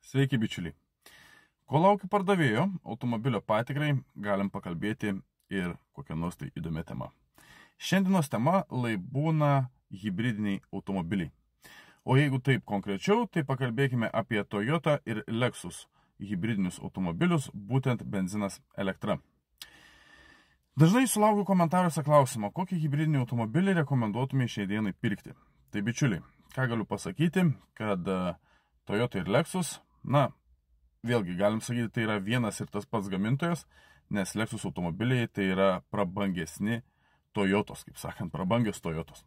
Sveiki bičiuliai. Kol laukiu pardavėjo automobilio patikrai, galim pakalbėti ir kokią nors tai įdomią temą. Šiandienos tema būna hibridiniai automobiliai. O jeigu taip konkrečiau, tai pakalbėkime apie Toyota ir Lexus hibridinius automobilius, būtent benzinas elektra. Dažnai sulaukiu komentaruose klausimą, kokį hibridinį automobilį rekomenduotumai šiai dienai pirkti. Tai bičiuliai, ką galiu pasakyti, kad Toyota ir Lexus, vėlgi galim sakyti, tai yra vienas ir tas pats gamintojas, nes Lexus automobiliai tai yra prabangesni Toyotos, kaip sakant, prabangios Toyotos.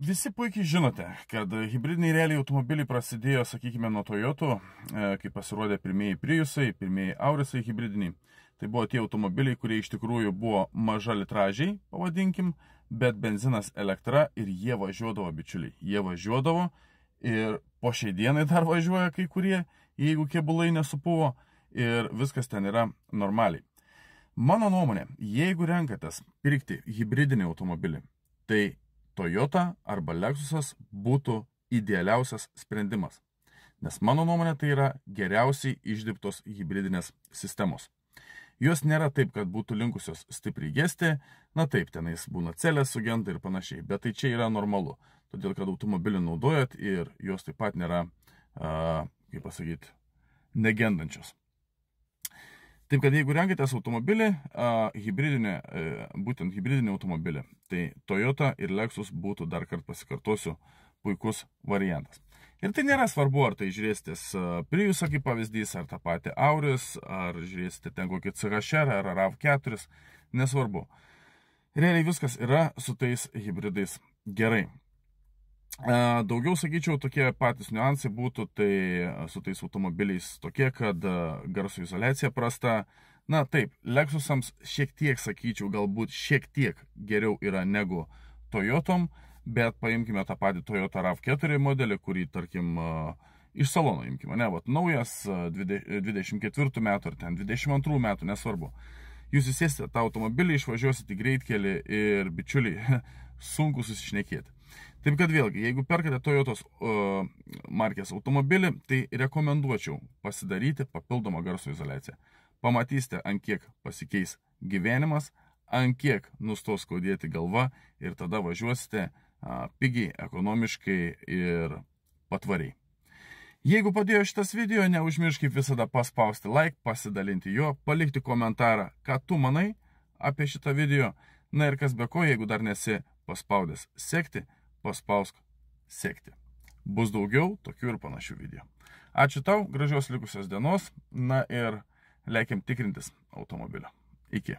Visi puikiai žinote, kad hibridiniai realiai automobiliai prasidėjo, sakykime, nuo Toyotų, kai pasirodė pirmieji Priusai, pirmieji Aurisai hibridiniai. Tai buvo tie automobiliai, kurie iš tikrųjų buvo maža litražiai, pavadinkim, bet benzinas elektra ir jie važiuodavo, bičiuliai. Jie važiuodavo ir po šiai dienai dar važiuoja kai kurie, jeigu kėbulai nesupuvo ir viskas ten yra normaliai. Mano nuomonė, jeigu renkatės pirkti hibridinį automobilį, tai Toyota arba Lexusas būtų idealiausias sprendimas. Nes mano nuomonė tai yra geriausiai išdirbtos hibridinės sistemos. Jos nėra taip, kad būtų linkusios stipriai gesti, taip, tenais būna celės sugenda ir panašiai, bet tai čia yra normalu, todėl kad automobilį naudojat ir jos taip pat nėra, kaip pasakyti, negendančios. Taip, kad jeigu renkatės automobilį, būtent hibridinį automobilį, tai Toyota ir Lexus būtų, dar kartą pasikartosiu, puikus variantas. Ir tai nėra svarbu, ar tai žiūrėsitės Priusą kaip pavyzdys, ar tą patį Auris, ar žiūrėsite ten kokį CHR ar RAV4, nesvarbu. Realiai viskas yra su tais hibridais gerai. Daugiau, sakyčiau, tokie patys niuansai būtų, tai su tais automobiliais tokie, kad garso izoliacija prasta. Taip, Lexusams šiek tiek, sakyčiau, galbūt šiek tiek geriau yra negu Toyotom, bet paimkime tą patį Toyota RAV4 modelį, kurį, tarkim, iš salono imkime, naujas 24 metų ar ten 22 metų, nesvarbu. Jūs įsėsite tą automobilį, išvažiuosite į greitkelį ir, bičiuliai, sunku susišnekėti. Taip kad vėlgi, jeigu perkate Toyotos markės automobilį, tai rekomenduočiau pasidaryti papildomą garso izoliaciją. Pamatysite, ant kiek pasikeis gyvenimas, ant kiek nustos skaudėti galva ir tada važiuosite pigiai, ekonomiškai ir patvariai. Jeigu padėjo šitas video, neužmiršk kaip visada paspausti like, pasidalinti juo, palikti komentarą, ką tu manai apie šitą video. Ir kas be ko, jeigu dar nesi paspaudęs sekti, paspausk sekti. Bus daugiau tokių ir panašių video. Ačiū tau, gražios likusios dienos, ir leikiam tikrintis automobilio. Iki.